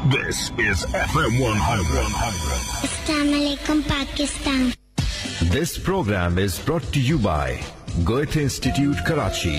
This is FM 100. Assalamualaikum Pakistan. This program is brought to you by Goethe Institute, Karachi.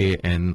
AN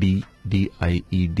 DIED,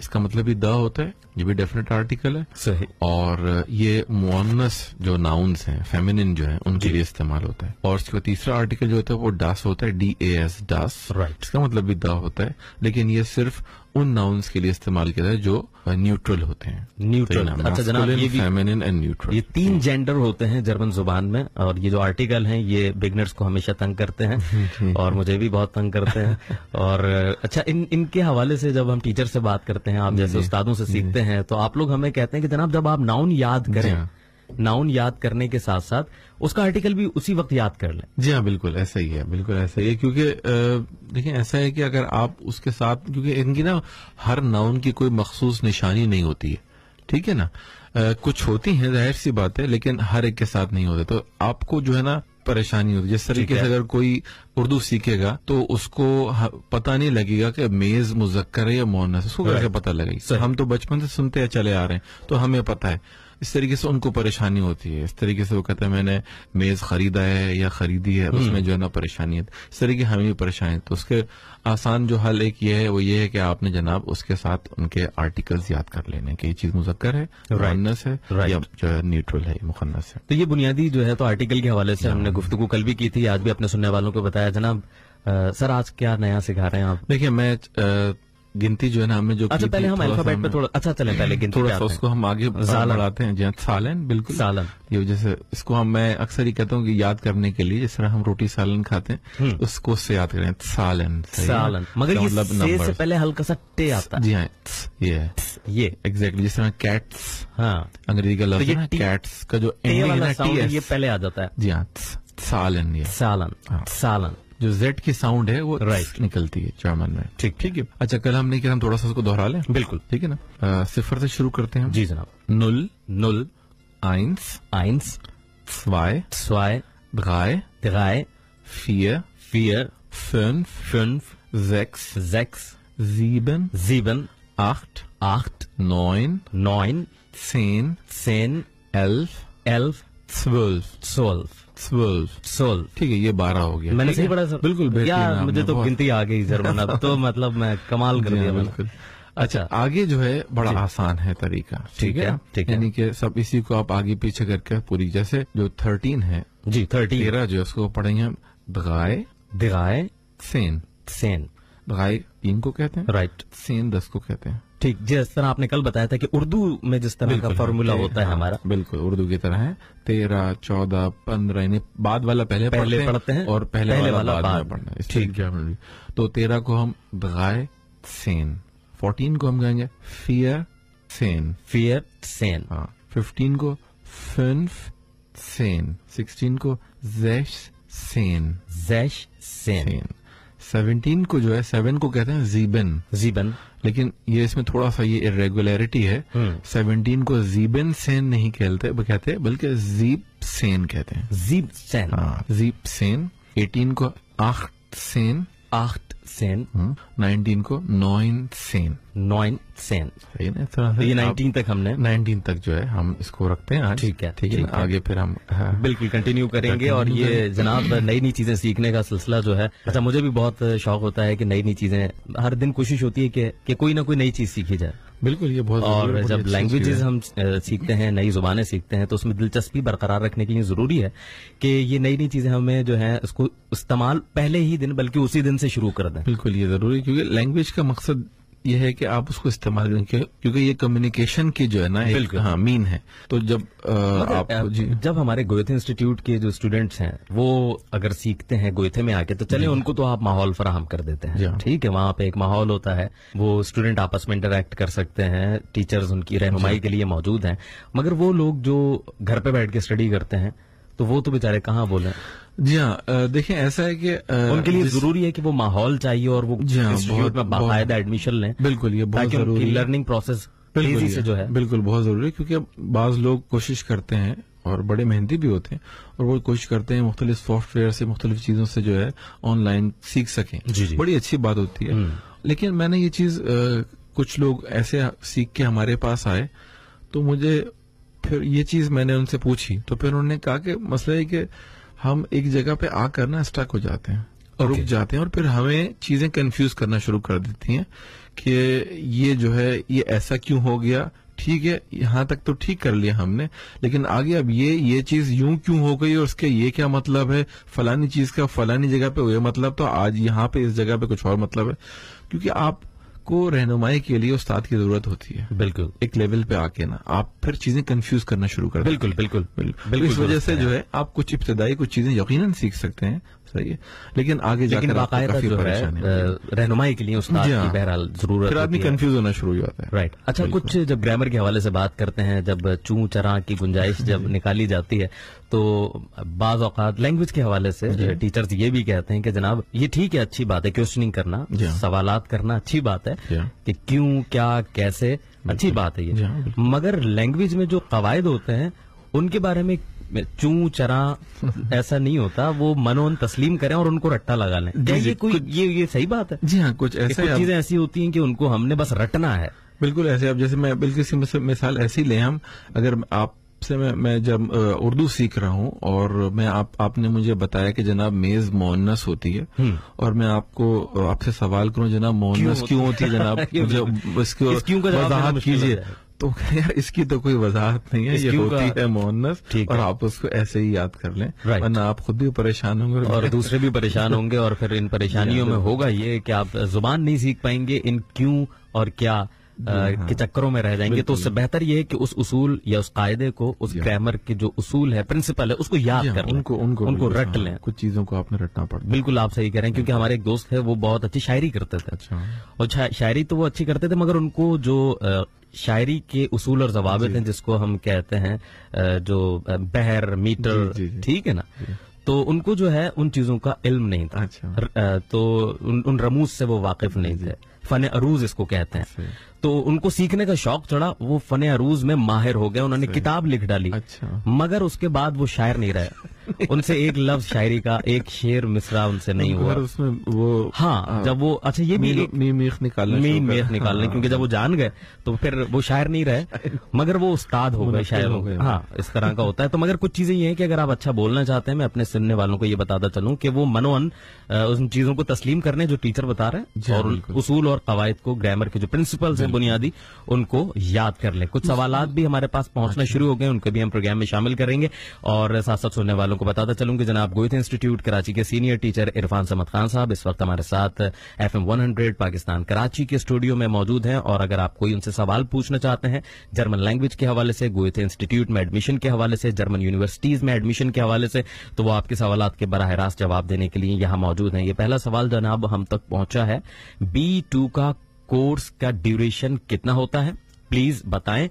اس کا مطلب بھی دا ہوتا ہے, یہ بھی ڈیفینیٹ آرٹیکل ہے. صحیح. اور یہ مؤنث جو ناؤنس ہیں فیمینن جو ہیں ان کے لیے استعمال ہوتا ہے. اور اس کے تیسرا آرٹیکل جو ہوتا ہے وہ ڈاس ہوتا ہے, DAS ڈاس. Right. اس کا مطلب بھی دا ہوتا ہے, لیکن یہ صرف ان ناؤنس کے لیے استعمال کیا جاتا ہے جو نیوٹرل ہوتے ہیں. نیوٹرل. اچھا جناب, یہ بھی فیمینن اینڈ نیوٹرل, یہ 3 جینڈر ہوتے ہیں جرمن زبان میں, اور یہ جو آرٹیکل ہیں یہ بگنرز کو ہمیشہ تنگ کرتے ہیں اور مجھے بھی بہت تنگ کرتے ہیں. اور اچھا ان کے حوالے سے جب ہم ٹیچر سے بات کرتے ہیں, آپ جیسے استادوں سے سیکھتے ہیں, تو آپ لوگ ہمیں کہتے ہیں کہ جناب جب آپ ناؤن یاد کریں, ناؤن یاد کرنے کے ساتھ ساتھ اس کا آرٹیکل بھی اسی وقت یاد کر لیں. جی ہاں, بالکل ایسا ہی ہے, بالکل ایسا ہی ہے. کیونکہ دیکھیں ایسا ہے کہ اگر آپ اس کے ساتھ, کیونکہ ان کی نا ہر ناؤن کی کوئی مخصوص نشانی نہیں ہوتی ہے, ٹھیک ہے نا, کچھ ہوتی ہیں ظاہر سی بات ہے, لیکن ہر ایک کے ساتھ نہیں ہوتے. تو آپ کو جو ہے نا پریشانی ہوتی ہے. جس طریقے سے اگر کوئی اردو سیکھے گا تو اس کو پتہ نہیں لگے گا کہ میز مذکر ہے یا مؤنث, اس کو کیسے پتہ لگے گا؟ ہم تو بچپن سے سنتے چلے آ رہے ہیں تو ہمیں پتہ ہے. اس طریقے سے ان کو پریشانی ہوتی ہے. اس طریقے سے وہ کہتے ہیں میں نے میز خریدا ہے یا خریدی ہے, اس میں جو ہے نا پریشانی ہے. اس طریقے ہمیں بھی پریشانی ہے. تو اس کے آسان جو حل ایک یہ ہے, وہ یہ ہے کہ آپ نے جناب اس کے ساتھ ان کے آرٹیکلز یاد کر لینے کہ یہ چیز مذکر ہے, مؤنث ہے, یا جو ہے نیوٹرل ہے, مخنث ہے. تو یہ بنیادی جو ہے تو آرٹیکل کے حوالے سے ہم نے گفتگو کل بھی کی تھی, آج بھی اپنے سننے والوں کو بتایا. جناب سر آج کیا نیا سکھا رہے ہیں آپ؟ دیکھیے میں گنتی جو ہے نا ہمیں جو, اچھا پہلے ہم الفابیٹ پہ تھوڑا, اچھا چلیں پہلے گنتی تھوڑا سا اس کو ہم آگے بڑھاتے ہیں. جی سالن, بالکل سالن. یہ جیسے اس کو میں اکثر ہی کہتا ہوں کہ یاد کرنے کے لیے جس طرح ہم روٹی سالن کھاتے ہیں اس کو اس سے یاد کریں, سالن. سالن, مگر یہ سے پہلے ہلکا سا ٹے آتا ہے. جی ہاں, یہ ایگزیکٹلی جس طرح کیٹس, ہاں انگریزی کا لفظ ہے کیٹس کا جو یہ پہلے آ جاتا ہے. جی ہاں, سالن. یہ سالن, سالن جو زیڈ کی ساؤنڈ ہے وہ رائٹ نکلتی ہے جرمن میں. ٹھیک ہے. اچھا کل ہم نے کیا, ہم تھوڑا سا اس کو دوہرا لیں. بالکل ٹھیک ہے نا. 0 سے شروع کرتے ہیں. جی جناب. 0, 0, 1, 1, 2, 2, 3, 3, 4, 4, 5, 5, 6, 6, 7, 7, 8, 8, 9, 9, 10, 10, 11, 11, 12, 12, 12. ٹھیک ہے, یہ 12 ہو گیا. میں نے صحیح پڑھا سر؟ بالکل. یا مجھے تو گنتی آ گئی جرمن, اب تو مطلب میں کمال کر دیا. بالکل. اچھا آگے جو ہے بڑا آسان ہے طریقہ, ٹھیک ہے, یعنی کہ سب اسی کو آپ آگے پیچھے کر کے پوری, جیسے جو 13 ہے, جی 13 جو اس کو پڑھیں گے دغائے, دغائے, سین, سین. دغائے 3 کو کہتے ہیں, رائٹ. سین 10 کو کہتے ہیں. ٹھیک, جس طرح آپ نے کل بتایا تھا کہ اردو میں جس طرح کا فارمولا ہوتا ہے ہمارا, بالکل اردو کی طرح ہے. 13, 14, 15, یعنی بعد والا پہلے پڑھتے ہیں اور پہلے والا بعد میں پڑھنا ہے. ٹھیک ہے. تو 13 کو ہم دغائے سین, 14 کو ہم کہیں گے فیئر سین, فیئر سین. 15 کو 5 سین, 16 کو زیش سین, زیش سین. 17 کو جو ہے 7 کو کہتے ہیں زیبن, زیبن, لیکن یہ اس میں تھوڑا سا یہ irregularity ہے. 17 کو زیبن سین نہیں کہتے بلکہ زیب سین کہتے ہیں. زیب سین, زیب سین. 18 کو 8 سین, 8 سین. 19 کو 9 سین, 9 سین. یہ 19 تک ہم نے 19 تک جو ہے ہم اس کو رکھتے ہیں. ٹھیک ہے, ٹھیک ہے, آگے پھر ہم بالکل کنٹینیو کریں گے. اور یہ جناب نئی نئی چیزیں سیکھنے کا سلسلہ جو ہے, اچھا مجھے بھی بہت شوق ہوتا ہے کہ نئی نئی چیزیں, ہر دن کوشش ہوتی ہے کہ کوئی نہ کوئی نئی چیز سیکھی جائے. بالکل, یہ بہت. اور جب لینگویجز ہم سیکھتے ہیں, نئی زبانیں سیکھتے ہیں, تو اس میں دلچسپی برقرار رکھنے کے لیے ضروری ہے کہ یہ نئی نئی چیزیں ہمیں جو ہے اس کو استعمال پہلے ہی دن بلکہ اسی دن سے شروع کر دیں. بالکل یہ ضروری ہے, کیونکہ لینگویج کا مقصد یہ ہے کہ آپ اس کو استعمال کریں, کیونکہ یہ کمیونیکیشن کی جو ہے نا مین ہے. تو جب آپ جب ہمارے گویتھے انسٹیٹیوٹ کے جو اسٹوڈینٹس ہیں وہ اگر سیکھتے ہیں گویتھے میں آ کے, تو چلے ان کو تو آپ ماحول فراہم کر دیتے ہیں. ٹھیک ہے, وہاں پہ ایک ماحول ہوتا ہے, وہ اسٹوڈینٹ آپس میں انٹریکٹ کر سکتے ہیں, ٹیچرز ان کی رہنمائی کے لیے موجود ہیں. مگر وہ لوگ جو گھر پہ بیٹھ کے اسٹڈی کرتے ہیں تو وہ تو بیچارے کہاں بولیں. جی ہاں, دیکھیں ایسا ہے کہ ان کے لیے ضروری ہے کہ وہ ماحول چاہیے اور وہ انسٹیٹیوٹ میں باقاعدہ ایڈمیشن لیں. بالکل, یہ بہت ضروری ہے. لرننگ پروسیس تیزی سے جو ہے بالکل بہت ضروری ہے, کیونکہ بعض لوگ کوشش کرتے ہیں اور بڑے محنتی بھی ہوتے ہیں, اور وہ کوشش کرتے ہیں مختلف سافٹ ویئر سے, مختلف چیزوں سے جو ہے آن لائن سیکھ سکیں. بڑی اچھی بات ہوتی ہے. لیکن میں نے یہ چیز, کچھ لوگ ایسے سیکھ کے ہمارے پاس آئے, تو مجھے پھر یہ چیز میں نے ان سے پوچھی, تو پھر انہوں نے کہا کہ مسئلہ ہے کہ ہم ایک جگہ پہ آ کر نا اسٹک ہو جاتے ہیں. رک جاتے ہیں اور پھر ہمیں چیزیں کنفیوز کرنا شروع کر دیتی ہیں کہ یہ جو ہے یہ ایسا کیوں ہو گیا. ٹھیک ہے یہاں تک تو ٹھیک کر لیا ہم نے, لیکن آگے اب یہ چیز یوں کیوں ہو گئی اور اس کے یہ کیا مطلب ہے, فلانی چیز کا فلانی جگہ پہ یہ مطلب, تو آج یہاں پہ اس جگہ پہ کچھ اور مطلب ہے. کیونکہ آپ کو رہنمائی کے لیے استاد کی ضرورت ہوتی ہے. بالکل. ایک لیول پہ آ کے نا آپ پھر چیزیں کنفیوز کرنا شروع کر بالکل بالکل بالکل. اس وجہ سے جو ہے آپ کچھ ابتدائی کچھ چیزیں یقیناً سیکھ سکتے ہیں, صحیح ہے, لیکن آگے جا کر باقاعدہ جو ہے رہنمائی کے لیے استاد کی بہرحال ضرورت, پھر آدمی کنفیوز ہونا شروع ہو جاتا ہے. رائٹ. اچھا کچھ جب گرامر کے حوالے سے بات کرتے ہیں, جب چوں چراں کی گنجائش جب نکالی جاتی ہے تو بعض اوقات لینگویج کے حوالے سے ٹیچرز یہ بھی کہتے ہیں کہ جناب یہ ٹھیک ہے, اچھی بات ہے کوشچننگ کرنا, سوالات کرنا اچھی بات ہے کہ کیوں کیا کیسے, اچھی بات ہے یہ, مگر لینگویج میں جو قواعد ہوتے ہیں ان کے بارے میں چوں چراں ایسا نہیں ہوتا, وہ منون تسلیم کریں اور ان کو رٹا لگا لیں. یہ صحیح بات ہے؟ جی ہاں, کچھ چیزیں ایسی ہوتی ہیں کہ ان کو ہم نے بس رٹنا ہے. بالکل ایسے. اب جیسے میں بالکل مثال ایسی لیں ہم, اگر آپ سے میں جب اردو سیکھ رہا ہوں اور میں آپ نے مجھے بتایا کہ جناب میز مؤنث ہوتی ہے, اور میں آپ سے سوال کروں جناب مؤنث کیوں ہوتی ہے جناب, اس کی وضاحت کیجیے, تو یار اس کی تو کوئی وضاحت نہیں ہے, یہ ہوتی ہے مؤنث, اور آپ اس کو ایسے ہی یاد کر لیں, ورنہ آپ خود بھی پریشان ہوں گے اور دوسرے بھی پریشان ہوں گے, اور پھر ان پریشانیوں میں ہوگا یہ کہ آپ زبان نہیں سیکھ پائیں گے, ان کیوں اور کیا کے چکروں میں رہ جائیں گے. تو اس سے بہتر یہ ہے کہ اس اصول یا اس قاعدے کو, اس گرامر کے جو اصول ہے, پرنسپل ہے, اس کو یاد کر لیں, ان کو رٹ لیں. کچھ چیزوں کو آپ نے رٹنا پڑتا. بالکل آپ صحیح کہہ رہے ہیں, کیونکہ ہمارے ایک دوست ہے وہ بہت اچھی شاعری کرتے تھے, اور شاعری تو وہ اچھی کرتے تھے, مگر ان کو جو شاعری کے اصول اور ضوابط ہیں جس کو ہم کہتے ہیں جو بحر میٹر, ٹھیک ہے نا, تو ان کو جو ہے ان چیزوں کا علم نہیں تھا, تو ان رموز سے وہ واقف نہیں تھے. فن عروض اس کو کہتے ہیں. تو ان کو سیکھنے کا شوق چڑھا, وہ فن عروض میں ماہر ہو گئے, انہوں نے کتاب لکھ ڈالی, مگر اس کے بعد وہ شاعر نہیں رہے. ان سے ایک لفظ شاعری کا, ایک شعر مصرع ان سے نہیں ہوا. اس میں وہ ہاں جب وہ اچھا یہ بھی میخ نکالنے, کیونکہ جب وہ جان گئے تو پھر وہ شاعر نہیں رہے, مگر وہ استاد ہو گئے, شاعر ہو گئے. ہاں اس طرح کا ہوتا ہے. تو مگر کچھ چیزیں یہ ہیں کہ اگر آپ اچھا بولنا چاہتے ہیں, میں اپنے سننے والوں کو یہ بتاتا چلوں کہ وہ منون ان چیزوں کو تسلیم کرنے جو ٹیچر بتا رہے ہیں, اور اصول اور قواعد کو, گرامر کے جو پرنسپلز ہیں بنیادی, ان کو یاد کر لیں. کچھ سوالات بھی ہمارے پاس پہنچنا شروع ہو گئے, ان کو بھی ہم پروگرام میں شامل کریں گے. اور ساتھ ساتھ سننے والوں کو بتاتا چلوں کہ جناب گوئتھ انسٹیٹیوٹ کراچی کے سینئر ٹیچر عرفان سمد خان صاحب اس وقت ہمارے ساتھ FM 100 پاکستان کراچی کے اسٹوڈیو میں موجود ہیں. اور اگر آپ کوئی ان سے سوال پوچھنا چاہتے ہیں جرمن لینگویج کے حوالے سے, گوئتھ انسٹیٹیوٹ میں ایڈمیشن کے حوالے سے, جرمن یونیورسٹیز میں ایڈمیشن کے حوالے سے, تو وہ آپ کے سوالات کے براہ راست جواب دینے کے لیے یہاں موجود ہیں. یہ پہلا سوال جناب ہم تک پہنچا ہے, B2 کا کورس کا ڈیوریشن کتنا ہوتا ہے, پلیز بتائیں.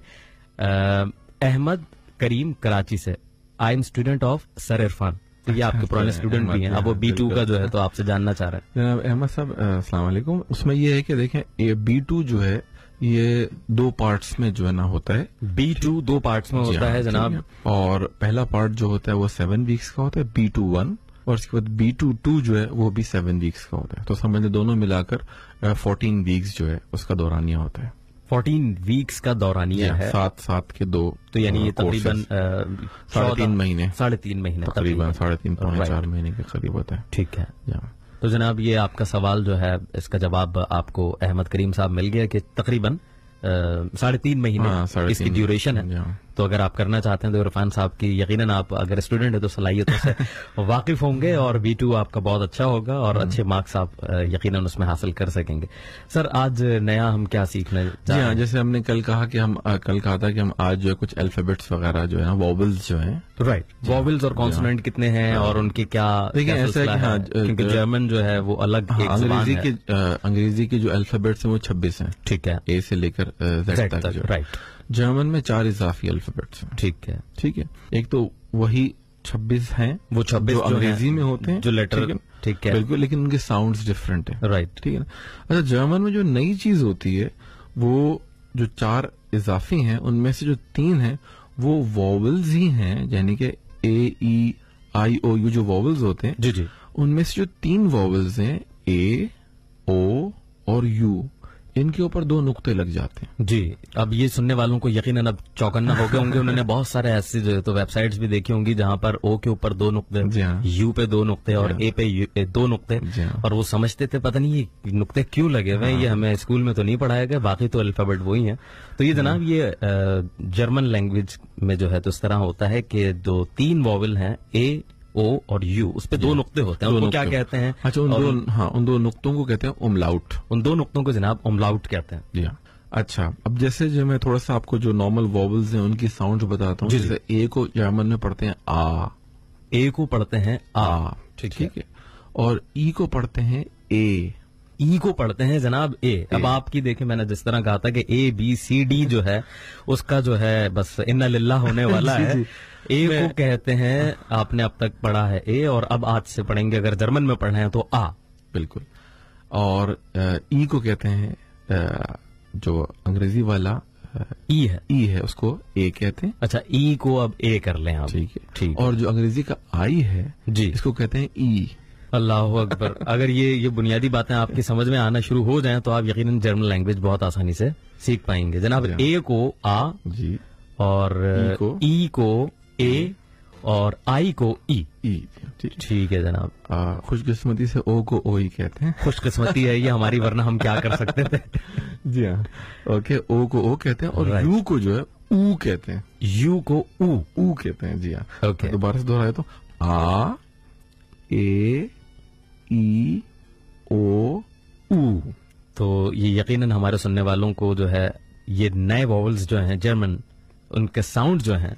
احمد کریم کراچی سے, آئی ایم اسٹوڈنٹ آف سر عرفان. تو یہ آپ کے پرانے اسٹوڈنٹ بھی ہیں, اب وہ B2 کا جو ہے تو آپ سے جاننا چاہ رہے ہیں. جناب احمد صاحب السلام علیکم. اس میں یہ ہے کہ دیکھیں یہ B2 جو ہے یہ 2 پارٹس میں جو ہے نا ہوتا ہے. B2 2 پارٹس میں ہوتا ہے جناب, اور پہلا پارٹ جو ہوتا ہے وہ 7 ویکس کا ہوتا ہے, B2-1, اور اس کے بعد B2-2 جو ہے وہ بھی 7 ویکس کا ہوتا ہے. تو سمجھیں دونوں ملا کر 14 ویکس جو ہے اس کا دورانیہ ہوتا ہے. 14 ویکس کا دورانیہ ہے, 7 کے 2, تو یعنی یہ تقریباً 3.5 مہینے, 3.5 مہینے, تقریباً 3.5-4 مہینے کے قریب ہوتا ہے. ٹھیک ہے. تو جناب یہ آپ کا سوال جو ہے اس کا جواب آپ کو احمد کریم صاحب مل گیا کہ تقریباً 3.5 مہینے اس کی ڈیوریشن ہے. تو اگر آپ کرنا چاہتے ہیں تو عرفان صاحب کی یقیناً آپ اگر اسٹوڈنٹ ہے تو صلاحیتوں سے واقف ہوں گے, اور B2 آپ کا بہت اچھا ہوگا, اور اچھے مارکس آپ یقیناً اس میں حاصل کر سکیں گے. سر آج نیا ہم کیا سیکھنا جی ہاں, جیسے ہم نے کل کہا تھا کہ ہم آج جو ہے کچھ الفابیٹس وغیرہ جو ہے ووبلز جو ہیں, رائٹ, ووبلز اور کانسوننٹ کتنے ہیں اور ان کے کیا, دیکھیں ایسا ہے کہ ہاں کیونکہ جرمن جو ہے وہ الگ, انگریزی کے جو الفابیٹس ہیں وہ 26 ہیں. ٹھیک ہے, A سے لے کر Z تک. رائٹ. جرمن میں 4 اضافی الفابیٹس ہیں. ٹھیک ہے. ایک تو وہی 26 ہیں, وہ 26 جو انگریزی میں ہوتے ہیں, جو لیٹر, ٹھیک ہے, بالکل, لیکن ان کے ساؤنڈز ڈفرینٹ ہیں. رائٹ. ٹھیک ہے نا. اچھا, جرمن میں جو نئی چیز ہوتی ہے وہ جو 4 اضافی ہیں ان میں سے جو 3 ہیں وہ ووبلز ہی ہیں, یعنی کہ A-E-I-O-U جو ووبلز ہوتے ہیں, جی جی, ان میں سے جو 3 ووبلز ہیں A, O اور U, ان کے اوپر 2 نقطے لگ جاتے ہیں. جی. اب یہ سننے والوں کو یقیناً اب چوکنا ہو گئے ہوں گے. انہوں نے بہت سارے ایسے جو تو ویب سائٹس بھی دیکھی ہوں گی جہاں پر او کے اوپر 2 نقطے, جی ہاں. یو پہ 2 نقطے اور اے پہ 2 نقطے, جی ہاں. اور وہ سمجھتے تھے پتہ نہیں یہ نقطے کیوں لگے ہوئے ہیں, یہ ہمیں اسکول میں تو نہیں پڑھایا گیا, باقی تو الفابیٹ وہی ہیں. تو یہ جناب یہ جرمن لینگویج میں جو ہے تو اس طرح ہوتا ہے کہ جو 3 واول ہیں اے او اور یو, اس پہ 2 نقطے ہوتے ہیں. ان کو کیا کہتے ہیں؟ اچھا, ان 2 نقطوں کو کہتے ہیں املاؤٹ. ان 2 نقطوں کو جناب املاؤٹ کہتے ہیں. جی ہاں. اچھا, اب جیسے جو میں تھوڑا سا آپ کو جو نارمل واولز ہیں ان کی ساؤنڈ بتاتا ہوں. جیسے اے کو جرمن میں پڑھتے ہیں آ, اے کو پڑھتے ہیں آ, ٹھیک ہے, اور ای کو پڑھتے ہیں اے. ای کو پڑھتے ہیں جناب اے. اب آپ کی دیکھیں میں نے جس طرح کہا تھا کہ اے بی سی ڈی جو ہے اس کا جو ہے بس انا للہ ہونے والا ہے. اے کو کہتے ہیں, آپ نے اب تک پڑھا ہے اے, اور اب آج سے پڑھیں گے اگر جرمن میں پڑھنا ہے تو آ. بالکل. اور ای کو کہتے ہیں, جو انگریزی والا ای ہے اس کو اے کہتے ہیں. اچھا, ای کو اب اے کر لیں آپ. ٹھیک ہے. اور جو انگریزی کا آئی ہے جی اس کو کہتے ہیں ای. اللہ اکبر. اگر یہ بنیادی باتیں آپ کی سمجھ میں آنا شروع ہو جائیں تو آپ یقیناً جرمن لینگویج بہت آسانی سے سیکھ پائیں گے. جناب اے کو آ, جی, اور ای کو اے, اور آئی کو ای. ٹھیک ہے جناب. خوش قسمتی سے او کو او ہی کہتے ہیں. خوش قسمتی ہے یہ ہماری, ورنہ ہم کیا کر سکتے تھے. جی ہاں. اوکے, او کو او کہتے ہیں, اور یو کو جو ہے او کہتے ہیں. یو کو او کہتے ہیں. جی ہاں. اوکے, دوبارہ سے دہرایا تو آ, اے, ای, او, او. تو یہ یقیناً ہمارے سننے والوں کو جو ہے یہ نئے واولز جو ہیں جرمن, ان کے ساؤنڈ جو ہیں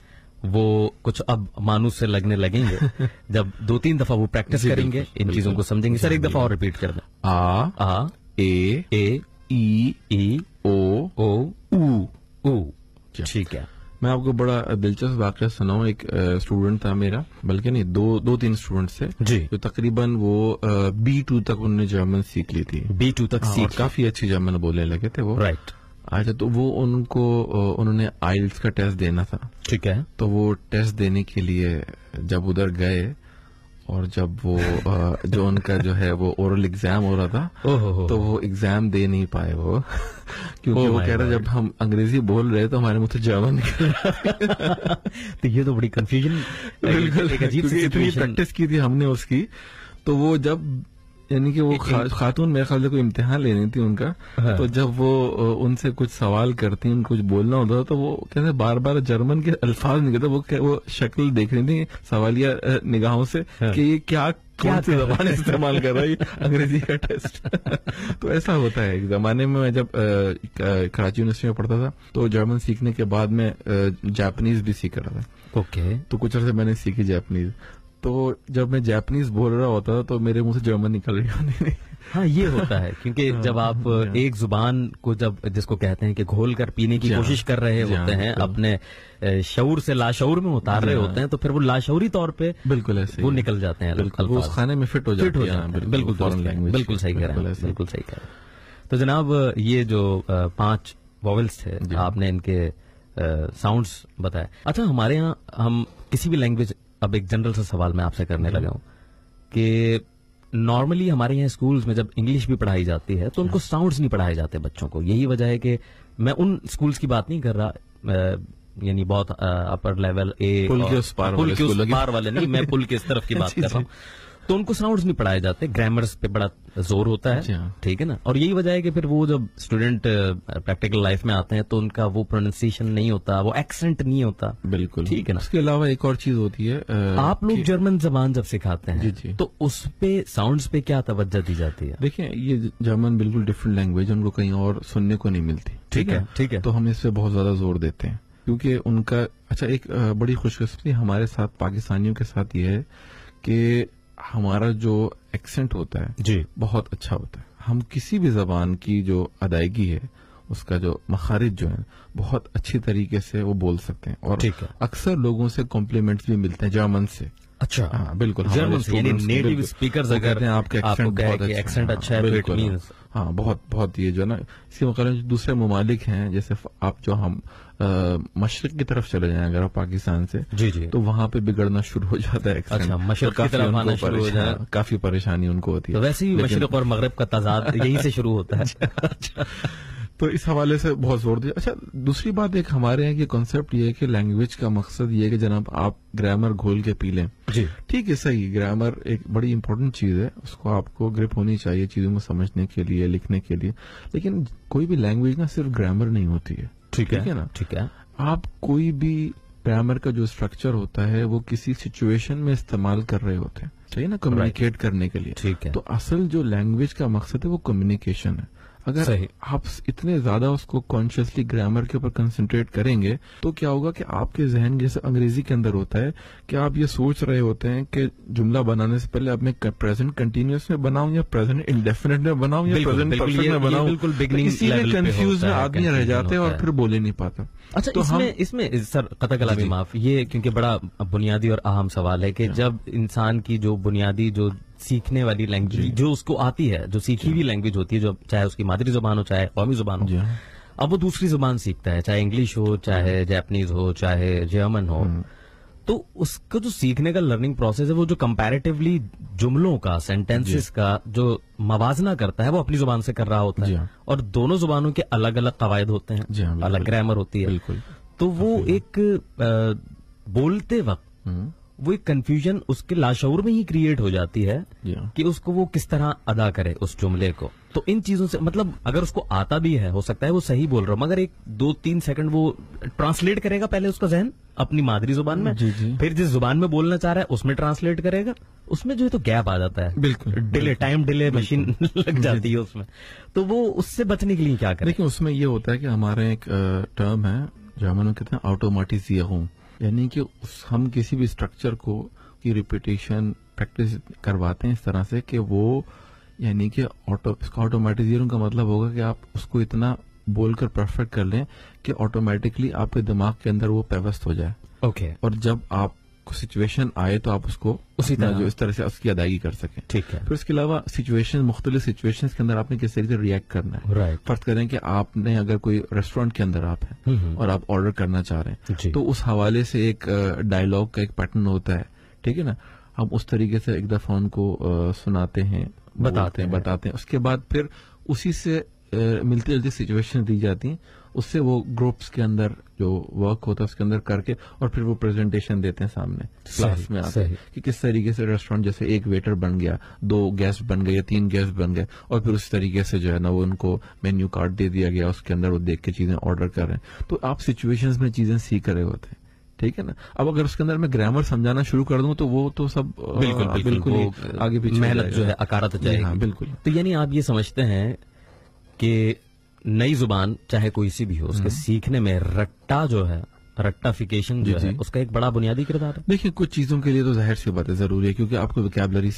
وہ کچھ اب مانوس سے لگنے لگیں گے جب 2-3 دفعہ وہ پریکٹس کریں گے, ان چیزوں کو سمجھیں گے. سر ایک دفعہ اور ریپیٹ کر دیں. آ, اے, ای, او, او. ٹھیک ہے. میں آپ کو بڑا دلچسپ واقعہ سناؤں. ایک اسٹوڈنٹ تھا میرا, بلکہ نہیں 2-3 اسٹوڈنٹ تھے جی, جو تقریباً وہ B2 تک انہوں نے جرمن سیکھ لی تھی. B2 تک سیکھ, کافی اچھی جرمن بولنے لگے تھے وہ. رائٹ. اچھا, تو وہ انہوں نے آئلٹس کا ٹیسٹ دینا تھا. ٹھیک ہے. تو وہ ٹیسٹ دینے کے لیے جب ادھر گئے, اور جب وہ جو ان کا جو ہے وہ اورل ایگزام ہو رہا تھا, تو وہ ایگزام دے نہیں پائے وہ, کیونکہ وہ کہہ رہا جب ہم انگریزی بول رہے تو ہمارے منہ سے جرمن نکل رہا. تو یہ تو بڑی کنفیوژن. بالکل, اتنی پریکٹس کی تھی ہم نے اس کی. تو وہ جب یعنی کہ وہ خاتون میرے خیال سے کوئی امتحان لینی تھی ان کا, تو جب وہ ان سے کچھ سوال کرتی, ان کچھ بولنا ہوتا تو وہ کہتے بار بار جرمن کے الفاظ نکلتے. وہ شکل دیکھ رہی تھی سوالیہ نگاہوں سے کہ یہ کون سی زبان استعمال کر رہا ہے انگریزی کا ٹیسٹ. تو ایسا ہوتا ہے. ایک زمانے میں جب کراچی یونیورسٹی میں پڑھتا تھا تو جرمن سیکھنے کے بعد میں جاپنیز بھی سیکھ رہا تھا. اوکے. تو کچھ عرصے میں نے سیکھی جاپنیز. تو جب میں جاپنیز بول رہا ہوتا تھا تو میرے منہ سے جرمن نکل رہی ہوتی. ہاں, یہ ہوتا ہے کیونکہ جب آپ ایک زبان کو جس کو کہتے ہیں کہ گھول کر پینے کی کوشش کر رہے ہوتے ہیں, اپنے شعور سے لاشعور میں اتار رہے ہوتے ہیں, تو پھر وہ لاشعوری طور پہ بالکل ایسے وہ نکل جاتے ہیں, وہ اس کھانے میں فٹ ہو جاتے ہیں. بالکل صحیح کہہ رہے ہیں, بالکل صحیح کہہ رہے ہیں. تو جناب یہ جو 5 واولز تھے آپ نے ان کے ساؤنڈز بتائے. اچھا, ہمارے یہاں ہم کسی بھی لینگویج, اب ایک جنرل سا سوال میں آپ سے کرنے لگا ہوں کہ نارملی ہمارے یہاں اسکولز میں جب انگلش بھی پڑھائی جاتی ہے تو ان کو ساؤنڈز نہیں پڑھائے جاتے بچوں کو. یہی وجہ ہے کہ میں ان اسکولز کی بات نہیں کر رہا, یعنی بہت اپر لیول اے پل کے اس پار والے نہیں, میں پل کے اس طرف کی بات کر رہا ہوں. تو ان کو ساؤنڈز نہیں پڑھائے جاتے, گرامرز پہ بڑا زور ہوتا ہے. ٹھیک ہے نا. اور یہی وجہ ہے کہ پھر وہ جب اسٹوڈنٹ پریکٹیکل لائف میں آتے ہیں تو ان کا وہ پروننسیشن نہیں ہوتا, وہ ایکسنٹ نہیں ہوتا. بالکل. ٹھیک ہے نا. اس کے علاوہ ایک اور چیز ہوتی ہے, آپ لوگ جرمن زبان جب سکھاتے ہیں تو اس پہ ساؤنڈز پہ کیا توجہ دی جاتی ہے؟ دیکھیں, یہ جرمن بالکل ڈفرینٹ لینگویج, ان کو کہیں اور سننے کو نہیں ملتی. ٹھیک ہے. تو ہم اس پہ بہت زیادہ زور دیتے ہیں کیونکہ ان کا. اچھا, ایک بڑی خوش قسمتی ہمارے ساتھ پاکستانیوں کے ساتھ یہ ہے کہ ہمارا جو ایکسنٹ ہوتا ہے جی بہت اچھا ہوتا ہے. ہم کسی بھی زبان کی جو ادائیگی ہے, اس کا جو مخارج جو ہے بہت اچھی طریقے سے وہ بول سکتے ہیں. اور اکثر لوگوں سے کمپلیمنٹس بھی ملتے ہیں جرمن سے. اچھا ہاں بالکل جرمن سے، یعنی نیٹو اسپیکرز اگر آپ کے ایکسنٹ اچھا ہے تو اٹ مینس ہاں بہت بہت یہ جو ہے نا اسی مقابلے دوسرے ممالک ہیں جیسے آپ جو ہم مشرق کی طرف چلے جائیں اگر آپ پاکستان سے جی جی تو وہاں پہ بگڑنا شروع ہو جاتا ہے. اچھا مشرق کی طرف آنا شروع ہو جائے کافی پریشانی ان کو ہوتی ہے. تو ویسے ہی مشرق اور مغرب کا تضاد یہی سے شروع ہوتا ہے. تو اس حوالے سے بہت زور دیا. اچھا دوسری بات ایک ہمارے یہاں کی کانسیپٹ یہ ہے کہ لینگویج کا مقصد یہ ہے کہ جناب آپ گرامر گھول کے پی لیں. جی ٹھیک ہے صحیح, گرامر ایک بڑی امپورٹنٹ چیز ہے, اس کو آپ کو گرپ ہونی چاہیے چیزوں کو سمجھنے کے لیے, لکھنے کے لیے. لیکن کوئی بھی لینگویج نا صرف گرامر نہیں ہوتی ہے. ٹھیک ہے نا, ٹھیک ہے. آپ کوئی بھی گرامر کا جو اسٹرکچر ہوتا ہے وہ کسی سچویشن میں استعمال کر رہے ہوتے ہیں, صحیح نا, کمیونیکیٹ کرنے کے لیے. ٹھیک ہے. تو اصل جو لینگویج کا مقصد ہے وہ کمیونیکیشن ہے. اگر آپ اتنے زیادہ اس کو کانشیسلی گرامر کے اوپر کنسنٹریٹ کریں گے تو کیا ہوگا کہ آپ کے ذہن جیسے انگریزی کے اندر ہوتا ہے کہ آپ یہ سوچ رہے ہوتے ہیں کہ جملہ بنانے سے پہلے اب میں پریزنٹ کنٹینیوس میں بناؤں یا پریزنٹ انڈیفینٹ میں بناؤں یا پریزنٹ پرفیکٹ میں بناؤں, اسی میں کنفیوز میں آدمی رہ جاتے ہیں اور پھر بولے نہیں پاتا. اچھا اس میں سر قطع کلامی معاف, یہ کیونکہ بڑا بنیادی اور اہم سوال ہے کہ جب انسان کی جو بنیادی جو سیکھنے والی لینگویج جو اس کو آتی ہے, جو سیکھی ہوئی لینگویج ہوتی ہے, جو چاہے اس کی مادری زبان ہو چاہے قومی زبان ہو, اب وہ دوسری زبان سیکھتا ہے, چاہے انگلش ہو, چاہے جیپنیز ہو, چاہے جرمن ہو, تو اس کا جو سیکھنے کا لرننگ پروسیس ہے وہ جو کمپیریٹیولی جملوں کا, سینٹینسز کا جو موازنہ کرتا ہے وہ اپنی زبان سے کر رہا ہوتا ہے, اور دونوں زبانوں کے الگ الگ قواعد ہوتے ہیں, الگ گرامر ہوتی ہے. تو وہ ایک بولتے وقت وہ ایک کنفیوژن اس کے لاشعور میں ہی کریٹ ہو جاتی ہے کہ اس کو وہ کس طرح ادا کرے اس جملے کو. تو ان چیزوں سے مطلب اگر اس کو آتا بھی ہے, ہو سکتا ہے وہ صحیح بول رہا ہوں, مگر ایک 2-3 سیکنڈ وہ ٹرانسلیٹ کرے گا پہلے اس کا ذہن اپنی مادری زبان میں, پھر جس زبان میں بولنا چاہ رہا ہے اس میں ٹرانسلیٹ کرے گا, اس میں جو ہے تو گیپ آ جاتا ہے, بالکل ڈیلے, ٹائم ڈیلے مشین لگ جاتی ہے اس میں. تو وہ اس سے بچنے کے لیے کیا کریں؟ لیکن اس میں یہ ہوتا ہے کہ ہمارے ایک ٹرم ہے جرمن میں کہتے ہیں آٹومیٹیزیشن, یعنی کہ ہم کسی بھی اسٹرکچر کو کی ریپیٹیشن پریکٹس کرواتے ہیں اس طرح سے کہ وہ, یعنی کہ اس کا آٹومیٹیزیشن کا مطلب ہوگا کہ آپ اس کو اتنا بول کر پرفیکٹ کر لیں کہ آٹومیٹکلی آپ کے دماغ کے اندر وہ پیوست ہو جائے. اوکے. اور جب آپ کو سچویشن آئے تو آپ اس کو اسی طرح جو اس طرح سے اس کی ادائیگی کر سکیں. ٹھیک ہے. پھر اس کے علاوہ سچویشن, مختلف سچویشنز کے اندر آپ نے کس طریقے سے ریئیکٹ کرنا ہے. فرض کریں کہ آپ نے اگر کوئی ریسٹورینٹ کے اندر آپ ہیں اور آپ آرڈر کرنا چاہ رہے ہیں تو اس حوالے سے ایک ڈائلاگ کا ایک پیٹرن ہوتا ہے, ٹھیک ہے نا. ہم اس طریقے سے ایک دفعہ ان کو سناتے ہیں, بتاتے ہیں, اس کے بعد پھر اسی سے ملتی جلتی سچویشن دی جاتی ہیں, اس سے وہ گروپس کے اندر جو ورک ہوتا ہے اس کے اندر کر کے اور پھر وہ پریزنٹیشن دیتے ہیں سامنے کلاس میں آتے ہیں کہ کس طریقے سے ریسٹورینٹ جیسے ایک ویٹر بن گیا, 2 گیسٹ بن گئے, 3 گیسٹ بن گئے, اور پھر اس طریقے سے جو ہے نا وہ ان کو مینیو کارڈ دے دیا گیا, اس کے اندر وہ دیکھ کے چیزیں آرڈر کر رہے ہیں. تو آپ سچویشنز میں چیزیں سیکھ رہے ہوتے ہیں, ٹھیک ہے نا. اب اگر اس کے اندر میں گرامر سمجھانا شروع کر دوں تو وہ تو سب بالکل آگے پیچھے محنت جو ہے اکارت ہو جائے گی. بالکل. تو یعنی آپ یہ سمجھتے ہیں کہ نئی زبان چاہے کوئی سی بھی ہو, اس کے سیکھنے میں رٹا جو ہے, رٹافیکیشن جو ہے, اس کا ایک بڑا بنیادی کردار ہے. دیکھیں کچھ چیزوں کے لیے تو ظاہر سی بات ہے ضروری ہے کیونکہ آپ کو ویکیبلری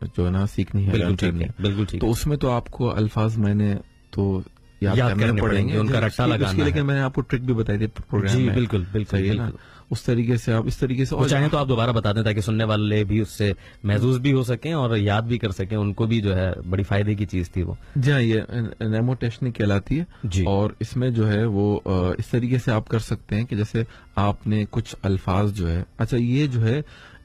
جو ہے نا سیکھنی ہے, بالکل ٹھیک. تو اس میں تو آپ کو الفاظ میں نے تو یاد کرنے پڑیں گے, ان کا رٹا لگانا. لیکن میں نے آپ کو ٹرک بھی بتائی تھی پروگرام میں. بالکل بالکل. اس طریقے سے آپ اس طریقے سے چاہیں تو آپ دوبارہ بتا دیں تاکہ سننے والے بھی اس سے محظوظ بھی ہو سکیں اور یاد بھی کر سکیں, ان کو بھی جو ہے بڑی فائدے کی چیز تھی وہ. جی ہاں, یہ نیموٹیشن کہلاتی ہے. اور اس میں جو ہے وہ اس طریقے سے آپ کر سکتے ہیں کہ جیسے آپ نے کچھ الفاظ جو ہے, اچھا یہ جو ہے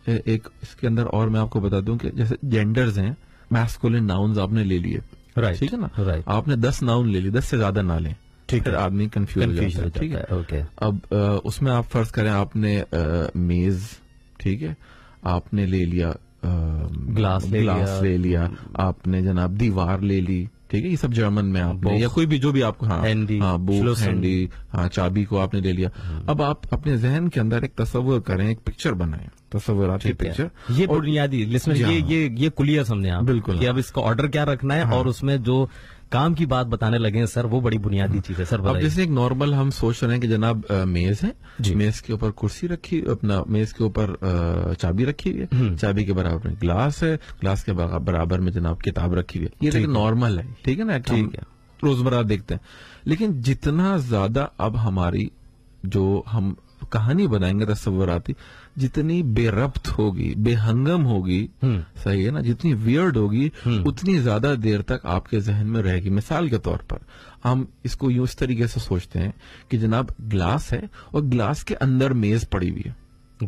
ایک اس کے اندر اور میں آپ کو بتا دوں کہ جیسے جینڈرز ہیں, میسکولن ناؤنز آپ نے لے لیے, ٹھیک ہے نا. آپ نے 10 ناؤن لے لیے, 10 سے زیادہ نہ لیں, ٹھیک ہے, آدمی کنفیوز ہو جاتا ہے. ٹھیک ہے. اب اس میں آپ فرض کریں آپ نے میز, ٹھیک ہے, آپ نے لے لیا گلاس لے لیا, آپ نے جناب دیوار لے لی, ٹھیک ہے, یہ سب جرمن میں آپ نے, یا کوئی بھی جو بھی آپ کو, بوک, ہینڈی, چابی کو آپ نے لے لیا. اب آپ اپنے ذہن کے اندر ایک تصور کریں, ایک پکچر بنائیں, تصوراتی پکچر. یہ بنیادی یہ کلیہ سمجھیں آپ, بالکل, کہ اب اس کا آرڈر کیا رکھنا ہے اور اس میں جو کام کی بات بتانے لگے سر وہ بڑی بنیادی چیز ہے. سر اب جیسے ایک نارمل ہم سوچ رہے ہیں کہ جناب میز ہے, میز کے اوپر کرسی رکھی, اپنا میز کے اوپر چابی رکھی ہوئی ہے, چابی کے برابر میں گلاس ہے, گلاس کے برابر میں جناب کتاب رکھی ہوئی ہے. یہ نارمل ہے, ٹھیک ہے نا, روزمرہ دیکھتے ہیں. لیکن جتنا زیادہ اب ہماری جو ہم کہانی بنائیں گے تصوراتی، جتنی بے ربط ہوگی، بے ہنگم ہوگی، صحیح ہے نا، جتنی ویئرڈ ہوگی اتنی زیادہ دیر تک آپ کے ذہن میں رہے گی. مثال کے طور پر ہم اس کو یوں اس طریقے سے سوچتے ہیں کہ جناب گلاس ہے اور گلاس کے اندر میز پڑی ہوئی ہے،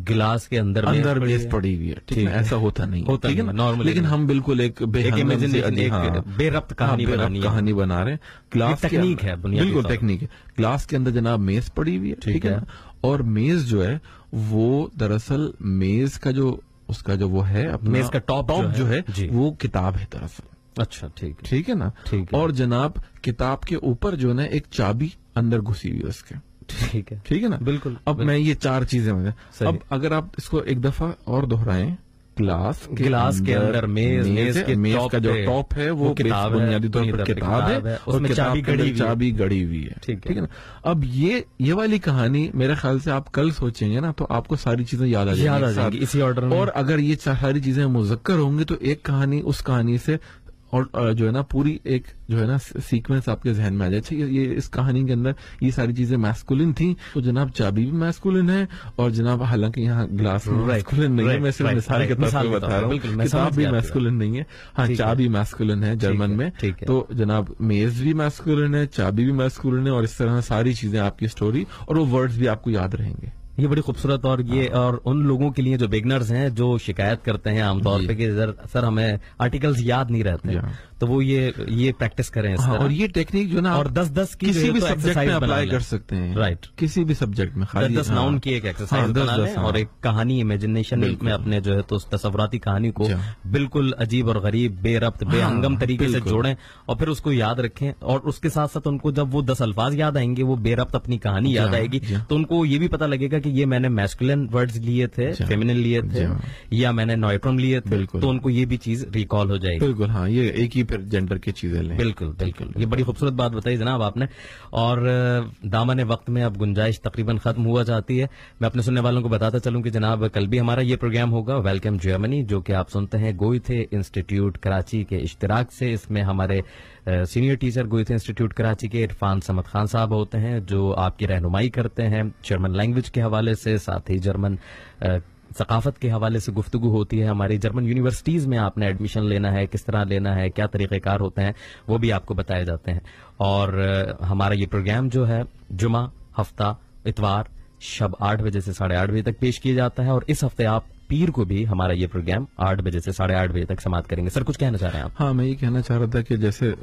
گلاس کے اندر میز پڑی ہوئی ہے، ٹھیک ہے، ایسا ہوتا نہیں ہے نارملی، لیکن ہم بالکل ایک بے ربط کہانی بنا رہے ہیں. گلاس تکنیک ہے، بالکل ٹیکنیک ہے. گلاس کے اندر جناب میز پڑی ہوئی ہے، ٹھیک ہے، اور میز جو ہے وہ دراصل میز کا جو اس کا جو وہ ہے میز کا ٹاپ جو ہے وہ کتاب ہے دراصل. اچھا ٹھیک ہے نا. اور جناب کتاب کے اوپر جو ہے نا ایک چابی اندر گھسی ہوئی ہے اس کے، ٹھیک ہے نا، بالکل. اب میں یہ 4 چیزیں اب اگر آپ اس کو ایک دفعہ اور دہرائیں، گلاس کے اندر میز کا جو ٹاپ ہے وہ بنیادی طور پر کتاب ہے، اس میں چابی گڑی ہوئی ہے، ٹھیک ہے نا. اب یہ والی کہانی میرے خیال سے آپ کل سوچیں گے نا تو آپ کو ساری چیزیں یاد آ جائیں گی اسی آرڈر میں. اور اگر یہ ساری چیزیں مذکر ہوں گی تو ایک کہانی اس کہانی سے اور جو ہے نا پوری ایک جو ہے نا سیکوینس آپ کے ذہن میں آ جائے. یہ اس کہانی کے اندر یہ ساری چیزیں میسکولن تھیں تو جناب چابی بھی میسکولن ہے، اور جناب حالانکہ یہاں گلاس میسکولن نہیں ہے، میں صرف مثال کے طور پر بتا رہا ہوں، کتاب بھی میسکولن نہیں ہے، ہاں چابی میسکولن ہے جرمن میں، تو جناب میز بھی میسکولن ہے، چابی بھی میسکولن ہے، اور اس طرح ساری چیزیں آپ کی سٹوری اور وہ ورڈز بھی آپ کو یاد رہیں گے. یہ بڑی خوبصورت، اور یہ اور ان لوگوں کے لیے جو بگنرز ہیں جو شکایت کرتے ہیں عام طور پہ کہ سر ہمیں آرٹیکلز یاد نہیں رہتے، تو وہ یہ پریکٹس کریں اس طرح. اور یہ ٹیکنیک جو نا اور 10 کی کسی بھی سبجیکٹ میں اپلائی کر سکتے ہیں، رائٹ، کسی بھی سبجیکٹ میں 10 ناؤن کی ایک ایکسرسائز بنا لیں اور ایک کہانی امیجنیشن میں اپنے جو ہے تو تصوراتی کہانی کو بالکل عجیب اور غریب، بے ربط، بے ہنگم طریقے سے جوڑیں اور پھر اس کو یاد رکھیں. اور اس کے ساتھ ساتھ ان کو جب وہ 10 الفاظ یاد آئیں گے، وہ بے ربط اپنی کہانی یاد آئے گی، تو ان کو یہ بھی پتا لگے گا کہ یہ میں نے میسکولن ورڈز لیے تھے، فیمینن لیے تھے، یا میں نے نوئٹرم لیے تھے، تو ان کو یہ بھی چیز ریکال ہو جائے گی. بالکل، ہاں، یہ ایک ہی پھر جینڈر کی چیزیں لیں. بالکل. یہ بڑی خوبصورت بات بتائی جناب آپ نے. اور دامن وقت میں اب گنجائش تقریباً ختم ہوا جاتی ہے. میں اپنے سننے والوں کو بتاتا چلوں کہ جناب کل بھی ہمارا یہ پروگرام ہوگا ویلکم جرمنی، جو کہ آپ سنتے ہیں گوئتھے انسٹیٹیوٹ کراچی کے اشتراک سے. اس میں ہمارے سینئر ٹیچر گوئتھے انسٹیٹیوٹ کراچی کے عرفان سمد خان صاحب ہوتے ہیں، جو آپ کی رہنمائی کرتے ہیں جرمن لینگویج کے حوالے سے، ساتھ ہی جرمن ثقافت کے حوالے سے گفتگو ہوتی ہے. ہماری جرمن یونیورسٹیز میں آپ نے ایڈمیشن لینا ہے، کس طرح لینا ہے، کیا طریقہ کار ہوتے ہیں، وہ بھی آپ کو بتائے جاتے ہیں. اور ہمارا یہ پروگرام جو ہے جمعہ، ہفتہ، اتوار شب 8 بجے سے 8:30 بجے تک پیش کیا جاتا ہے. اور اس ہفتے آپ پیر کو بھی ہمارا یہ پروگرام 8 بجے سے 8:30 بجے تک سماعت کریں گے. سر کچھ کہنا چاہ رہے ہیں آپ؟ ہاں، میں یہ کہنا چاہ رہا تھا کہ جیسے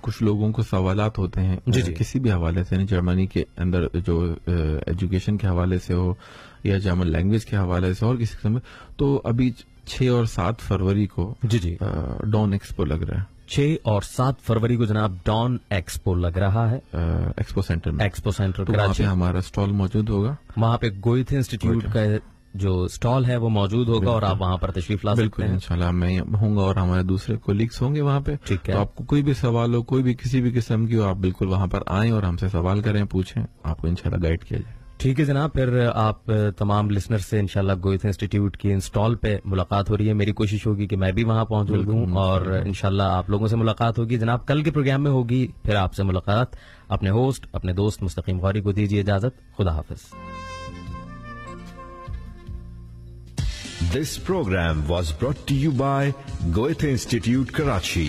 کچھ لوگوں کو سوالات ہوتے ہیں کسی بھی حوالے سے، جرمنی کے اندر جو ایجوکیشن کے حوالے سے ہو یا جرمن لینگویج کے حوالے سے اور کسی قسم، تو ابھی 6 اور 7 فروری کو ڈان ایکسپو لگ رہا ہے. 6 اور 7 فروری کو جناب ڈان ایکسپو لگ رہا ہے ایکسپو سینٹر کراچی. ہمارا اسٹال موجود ہوگا وہاں پہ گوئتھے انسٹیٹیوٹ کا جو اسٹال ہے وہ موجود ہوگا اور آپ وہاں پر تشریف لا سکتے ہیں. انشاءاللہ میں ہوں گا اور ہمارے دوسرے کولیگس ہوں گے وہاں پہ. ٹھیک ہے. تو آپ کو کوئی بھی سوال ہو، کوئی بھی کسی بھی قسم کی ہو، آپ بالکل وہاں پر آئیں اور ہم سے سوال کریں، پوچھیں، آپ کو انشاءاللہ گائیڈ کیا جائے. ٹھیک ہے جناب. پھر آپ تمام لسنر سے انشاءاللہ گوئتھے انسٹیٹیوٹ کی انسٹال پہ ملاقات ہو رہی ہے. میری کوشش ہوگی کہ میں بھی وہاں موجود ہوں اور انشاءاللہ آپ لوگوں سے ملاقات ہوگی. جناب کل کے پروگرام میں ہوگی پھر آپ سے ملاقات. اپنے ہوسٹ، اپنے دوست مستقیم غوری کو دیجیے اجازت. خدا حافظ. This program was brought to you by Goethe Institute, Karachi.